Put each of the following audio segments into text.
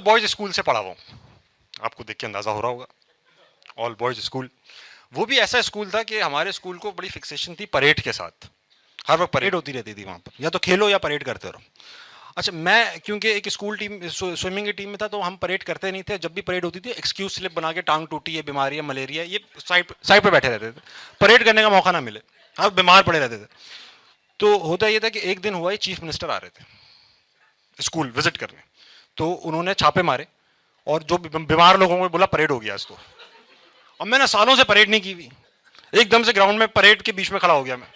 Boys school से पढ़ा हुआ हूँ, आपको देख के अंदाजा हो रहा होगा, ऑल बॉयज स्कूल। वो भी ऐसा स्कूल था कि हमारे स्कूल को बड़ी फिक्सेशन थी परेड के साथ, हर वक्त परेड होती रहती थी वहाँ पर, या तो खेलो या परेड करते रहो। अच्छा, मैं क्योंकि एक स्कूल टीम स्विमिंग की टीम में था तो हम परेड करते नहीं थे। जब भी परेड होती थी एक्सक्यूज स्लिप बना के टांग टूटी है, बीमारी है, मलेरिया, ये साइड पे बैठे रहते थे, परेड करने का मौका ना मिले, अब बीमार पड़े रहते थे। तो होता ये था कि एक दिन हुआ ही चीफ मिनिस्टर आ रहे थे स्कूल विजिट करने, तो उन्होंने छापे मारे और जो बीमार लोगों को बोला परेड हो गया आज तो। अब मैंने सालों से परेड नहीं की हुई, एकदम से ग्राउंड में परेड के बीच में खड़ा हो गया मैं।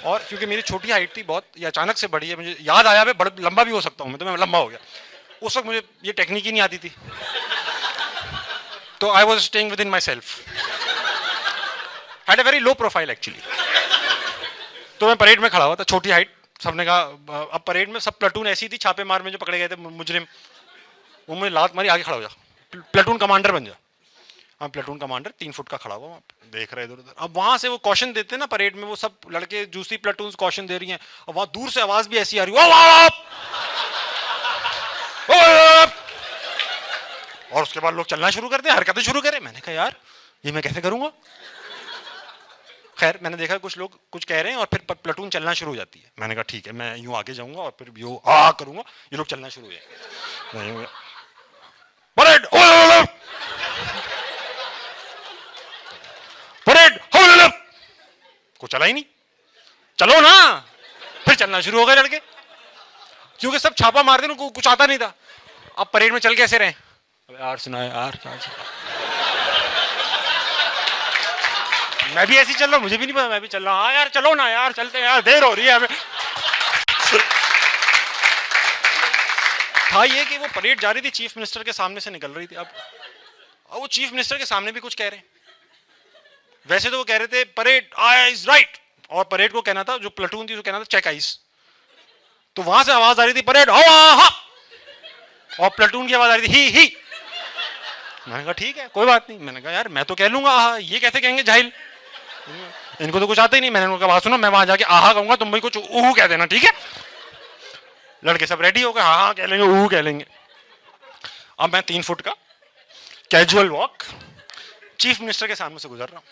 और क्योंकि मेरी छोटी हाइट थी बहुत, ये अचानक से बढ़ी है, मुझे याद आया मैं बड़ा लंबा भी हो सकता हूँ मैं, तो मैं लंबा हो गया। उस वक्त मुझे ये टेक्निक ही नहीं आती थी, तो I was staying with in my self, had a very low profile actually. तो मैं परेड में खड़ा हुआ था, छोटी हाइट, सबने कहा अब परेड में सब प्लाटून ऐसी थी, छापे मार में जो पकड़े गए थे मुजरिम, वो मुझे लात मारी, आगे खड़ा हो जा, प्लाटून कमांडर बन जा। हाँ, प्लाटून कमांडर 3 फुट का खड़ा हुआ वहाँ पे, देख रहे इधर उधर। अब वहां से वो कॉशन देते हैं ना परेड में, वो सब लड़के दूसरी प्लाटून कॉशन दे रही हैं, और वहां दूर से आवाज भी ऐसी आ रही है, और उसके बाद लोग चलना शुरू करते हैं, हरकतें शुरू करें। मैंने कहा यार ये मैं कैसे करूंगा। खैर मैंने देखा कुछ लोग कुछ कह रहे हैं और फिर प्लाटून चलना शुरू हो जाती है। मैंने कहा ठीक है, मैं यूं आगे जाऊंगा और फिर यूं आ करूंगा, ये लोग चलना शुरू हो जाएंगे। परेड परेड को चला ही नहीं, चलो ना, फिर चलना शुरू हो गए लड़के, क्योंकि सब छापा मारते ना, कुछ आता नहीं था। अब परेड में चल कैसे रहे यार, सुना यार, मैं भी ऐसे ही चल रहा हूँ, मुझे भी नहीं पता, मैं भी चल रहा हूँ, हाँ यार चलो ना यार, चलते यार, देर हो रही है हमें। था ये कि वो परेड जा रही थी, चीफ मिनिस्टर के सामने से निकल रही थी। अब वो चीफ मिनिस्टर के सामने भी कुछ कह रहे हैं। वैसे तो वो कह रहे थे परेड आइज राइट, और परेड को कहना था, जो प्लाटून थी उसको कहना था चेक आइज। तो वहां से आवाज आ रही थी परेड हा, और प्लाटून की आवाज आ रही थी ही। मैंने कहा ठीक है कोई बात नहीं, मैंने कहा यार मैं तो कह लूंगा आहा, ये कैसे कहेंगे जाहिल, इनको तो कुछ आता ही नहीं। मैंने उनका बात सुना, मैं वहां जाके आहा कहूंगा, तुम भी कुछ ऊहू कह देना, ठीक है। लड़के सब रेडी हो गए, हाँ हाँ कह लेंगे, ऊहू कह लेंगे। अब मैं 3 फुट का कैजुअल वॉक चीफ मिनिस्टर के सामने से गुजर रहा हूँ।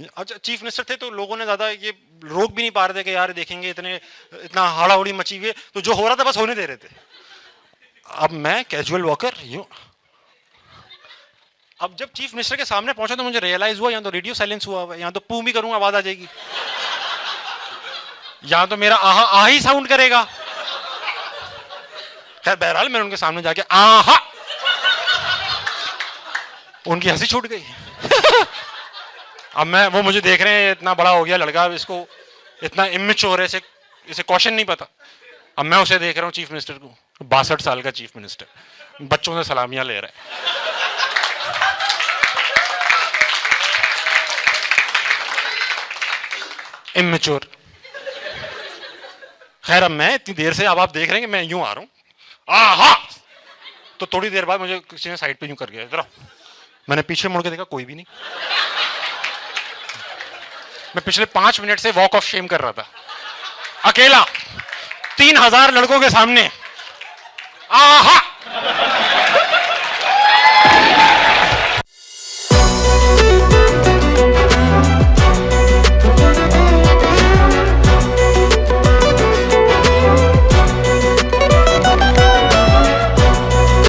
अच्छा, चीफ मिनिस्टर थे तो लोगों ने ज्यादा ये रोक भी नहीं पा रहे थे कि यार देखेंगे इतना हाड़ाहुड़ी मची हुई है, तो जो हो रहा था बस होने दे रहे थे। अब मैं कैजुअल वॉकर यूं, अब जब चीफ मिनिस्टर के सामने पहुंचा तो मुझे रियलाइज हुआ, यहाँ तो रेडियो साइलेंस हुआ, यहाँ तो पू भी करूंगा आवाज आ जाएगी, यहाँ तो मेरा आहा आ ही साउंड करेगा। खैर बहरहाल मैंने उनके सामने जाके आहा, उनकी हंसी छूट गई। अब मैं, वो मुझे देख रहे हैं, इतना बड़ा हो गया लड़का, इसको इतना इमेच्योर है, इसे क्वेश्चन नहीं पता। अब मैं उसे देख रहा हूँ चीफ मिनिस्टर को, 62 साल का चीफ मिनिस्टर, बच्चों से सलामियां ले रहा है। इमेच्योर। खैर अब मैं इतनी देर से, अब आप देख रहे हैं कि मैं यूं आ रहा हूं, आहा, तो थोड़ी देर बाद मुझे किसी ने साइड पे यूं कर गया, इधर मैंने पीछे मुड़ के देखा, कोई भी नहीं। मैं पिछले 5 मिनट से वॉक ऑफ शेम कर रहा था, अकेला 3000 लड़कों के सामने, आहा।